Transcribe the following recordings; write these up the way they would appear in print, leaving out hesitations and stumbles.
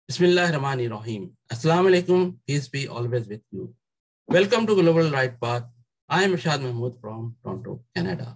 Bismillahirrahmanirrahim. Assalamu alaikum. Peace be always with you. Welcome to Global Right Path. I am Irshad Mahmood from Toronto, Canada.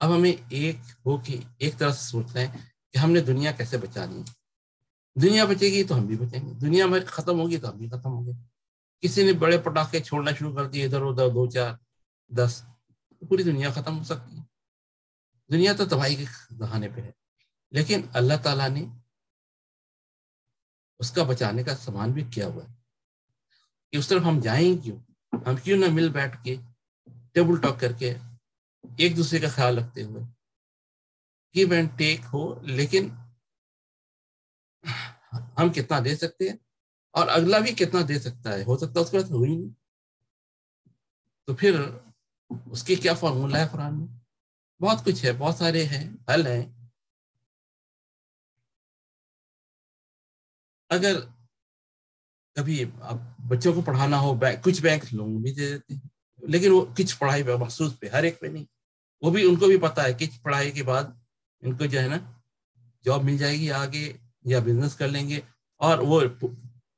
اب ہمیں ایک طرح سے سوچنا ہے کہ ہم نے دنیا کیسے بچانی ہے. دنیا بچے گی تو ہم بھی بچیں گے, دنیا میں ختم ہوگی تو ہم بھی ختم ہوں گے. کسی نے بڑے پٹاخے چھوڑنا شروع کر دیے ادھر ادھر 2 4 10, تو پوری دنیا ختم ہو سکتی ہے. دنیا تو تباہی کے دہانے پہ ہے, لیکن اللہ تعالیٰ نے اس کا بچانے کا سامان بھی کیا ہوا ہے کہ اس طرف ہم جائیں کیوں. ہم کیوں نہ مل بیٹھ کے ٹیبل ٹاک کر کے ایک دوسرے کا خیال رکھتے ہوئے گیو اینڈ ٹیک ہو, لیکن ہم کتنا دے سکتے ہیں اور اگلا بھی کتنا دے سکتا ہے, ہو سکتا ہے اس کے بعد ہوئی نہیں, تو پھر اس کی کیا فارمولا ہے قرآن میں. بہت کچھ ہے, بہت سارے ہیں حل ہیں. اگر کبھی آپ بچوں کو پڑھانا ہو, کچھ بینک لون بھی دے دیتے ہیں, لیکن وہ کچھ پڑھائی پہ مخصوص پہ, ہر ایک پہ نہیں. وہ بھی ان کو بھی پتا ہے کہ پڑھائی کے بعد ان کو جو ہے نا جاب مل جائے گی آگے, یا بزنس کر لیں گے اور وہ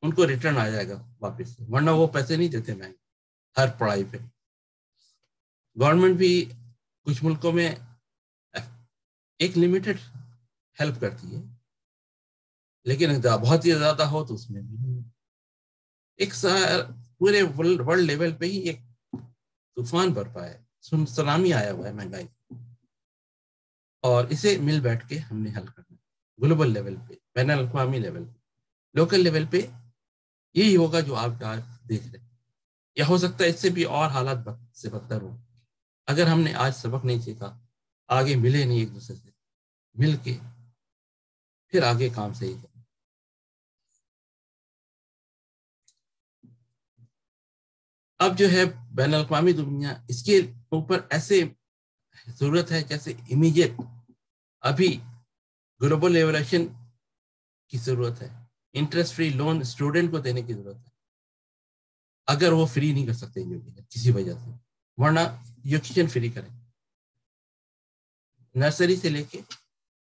ان کو ریٹرن آ جائے گا واپس, ورنہ وہ پیسے نہیں دیتے بینک ہر پڑھائی پہ. گورنمنٹ بھی کچھ ملکوں میں ایک لمیٹڈ ہیلپ کرتی ہے, لیکن بہت ہی زیادہ ہو تو اس میں بھی نہیں. ایک پورے ورلڈ لیول پہ ہی ایک طوفان برپا ہے, سونامی آیا ہوا ہے مہنگائی, اور اسے مل بیٹھ کے ہم نے حل کرنا ہے گلوبل لیول پہ, بین الاقوامی لیول پہ. لوکل لیول پہ یہی ہوگا جو آپ دیکھ رہے ہیں, یا ہو سکتا ہے اس سے بھی اور حالات سے بدتر ہو اگر ہم نے آج سبق نہیں سیکھا, آگے ملے نہیں ایک دوسرے سے, مل کے پھر آگے کام صحیح کریں. اب جو ہے بین الاقوامی دنیا, اس کے اوپر ایسے ضرورت ہے جیسے امیجیٹ ابھی گلوبل ایولیشن کی ضرورت ہے. انٹرسٹ فری لون اسٹوڈنٹ کو دینے کی ضرورت ہے اگر وہ فری نہیں کر سکتے کسی وجہ سے, ورنہ ایجوکیشن فری کریں, نرسری سے لے کے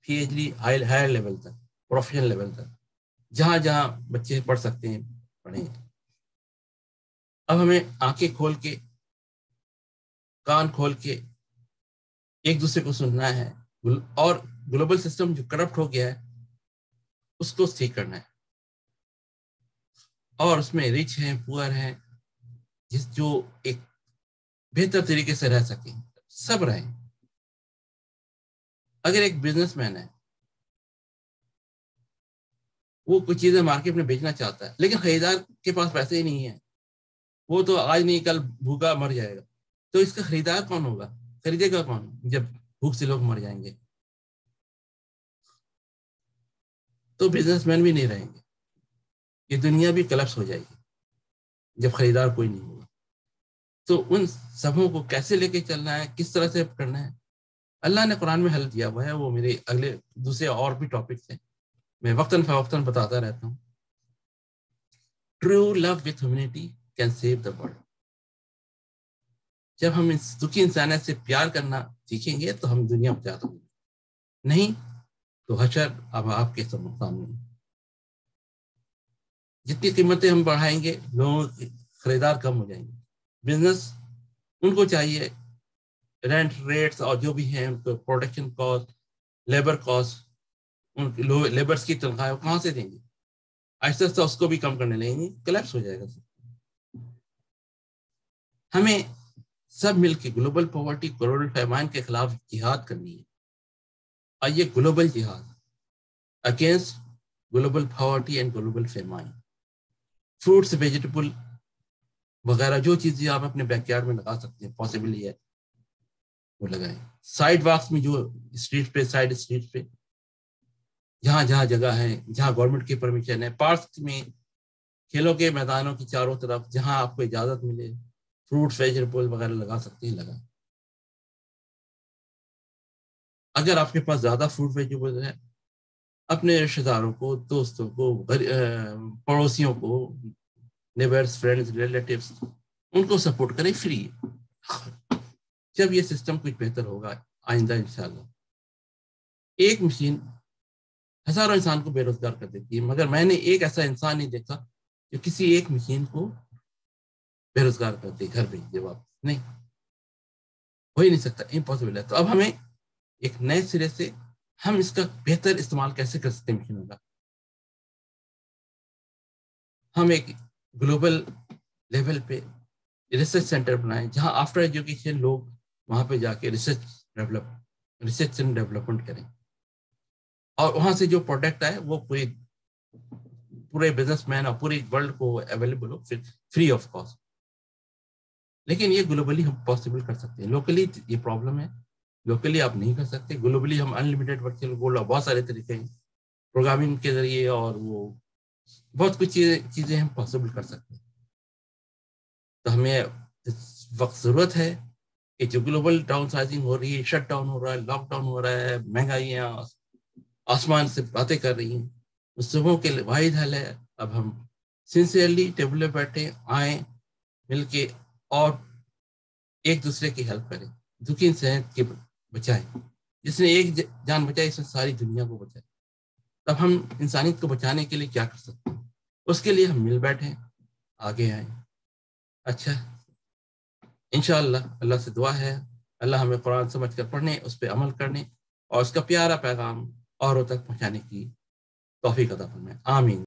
P H D higher level تک, پروفیشنل لیول تک, جہاں جہاں بچے پڑھ سکتے ہیں پڑھیں. اب ہمیں آنکھیں کھول کے کان کھول کے ایک دوسرے کو سننا ہے, اور گلوبل سسٹم جو کرپٹ ہو گیا ہے اس کو ٹھیک کرنا ہے, اور اس میں رچ ہیں پور ہیں جو ایک بہتر طریقے سے رہ سکیں, سب رہیں. اگر ایک بزنس مین ہے, وہ کچھ چیزیں مارکیٹ میں بیچنا چاہتا ہے, لیکن خریدار کے پاس پیسے ہی نہیں ہے, وہ تو آج نہیں کل بھوکا مر جائے گا, تو اس کا خریدار کون ہوگا, خریدے گا کون جب بھوک سے لوگ مر جائیں گے؟ تو بزنس مین بھی نہیں رہیں گے, یہ دنیا بھی کلپس ہو جائے گی جب خریدار کوئی نہیں ہوگا. تو ان سبوں کو کیسے لے کے چلنا ہے, کس طرح سے کرنا ہے, اللہ نے قرآن میں حل دیا ہوا ہے. وہ میرے اگلے دوسرے اور بھی ٹاپکس ہیں, میں وقتاً فوقتاً بتاتا رہتا ہوں. True love with humanity can save the world. جب ہم دکھی انسانیت سے پیار کرنا سیکھیں گے تو ہم دنیا بچا دیں گے, نہیں تو حشر اب آپ کے سامنے. جتنی قیمتیں ہم بڑھائیں گے لوگوں کے خریدار کم ہو جائیں گے. بزنس ان کو چاہیے رینٹ ریٹس اور جو بھی ہیں ان کو پروڈکشن کاسٹ, لیبر کاسٹ, ان لیبرس کی تنخواہ کہاں سے دیں گے؟ آہستہ آہستہ اس کو بھی کم کرنے لیں گے, کلیپس ہو جائے گا. ہمیں سب مل کے گلوبل پاورٹی, گلوبل پیمان کے خلاف جہاد کرنی ہے, اور یہ گلوبل جہاد against global poverty and global famine. Fruits, vegetable وغیرہ جو چیزیں آپ اپنے بیک یارڈ میں لگا سکتے ہیں, پاسبل ہے وہ لگائیں. سائڈ واکس میں, جو اسٹریٹ پہ, سائڈ اسٹریٹ پہ جہاں جہاں جگہ ہے, جہاں گورنمنٹ کی پرمیشن ہے, پارکس میں, کھیلوں کے میدانوں کی چاروں طرف جہاں آپ کو اجازت ملے, فروٹس ویجیٹیبل وغیرہ لگا سکتے ہیں, لگائیں. اگر آپ کے پاس زیادہ فروٹ ویجیٹیبل ہے, اپنے رشتے داروں کو, دوستوں کو, پڑوسیوں کو, نیبرز, فرینڈز, ریلیٹیوز, ان کو سپورٹ کریں فری. جب یہ سسٹم کچھ بہتر ہوگا آئندہ انشاءاللہ. ایک مشین ہزاروں انسان کو بے روزگار کر دیتی ہے, مگر میں نے ایک ایسا انسان نہیں دیکھا جو کسی ایک مشین کو بے روزگار کر دے, گھر بھیج دے واپس. نہیں, ہو ہی نہیں سکتا, امپاسبل ہے. تو اب ہمیں ایک نئے سرے سے ہم اس کا بہتر استعمال کیسے کر سکتے ہیں مشینوں کا. ہم ایک گلوبل لیول پہ ریسرچ سینٹر بنائیں جہاں آفٹر ایجوکیشن لوگ وہاں پہ جا کے ریسرچ اینڈ ڈیولپمنٹ کریں, اور وہاں سے جو پروڈکٹ آئے وہ پورے بزنس مین اور پوری ورلڈ کو available who free of cost. لیکن یہ گلوبلی ہم پاسبل کر سکتے ہیں. لوکلی یہ پرابلم ہے, لوکلی آپ نہیں کر سکتے. گلوبلی ہم انلمیٹیڈ ورچوئل گولڈ اور بہت سارے طریقے ہیں پروگرامنگ کے ذریعے, اور وہ بہت کچھ چیزیں ہم پاسبل کر سکتے ہیں. تو ہمیں اس وقت ضرورت ہے کہ جو گلوبل ڈاؤن سائزنگ ہو رہی ہے, شٹ ڈاؤن ہو رہا ہے, لاک ڈاؤن ہو رہا ہے, مہنگائیاں آسمان سے باتیں کر رہی ہیں, اس سبوں کے واحد حل ہے اب ہم سنسیئرلی ٹیبل پہ بیٹھے آئیں مل کے اور ایک دوسرے کی ہیلپ کریں, دکھی صحت کے بچائیں. جس نے ایک جان بچائی اس نے ساری دنیا کو بچائی. تب ہم انسانیت کو بچانے کے لیے کیا کر سکتے ہیں؟ اس کے لیے ہم مل بیٹھیں, آگے آئیں. اچھا, انشاءاللہ اللہ سے دعا ہے اللہ ہمیں قرآن سمجھ کر پڑھنے, اس پہ عمل کرنے اور اس کا پیارا پیغام اوروں تک پہنچانے کی توفیق عطا فرمائے. آمین.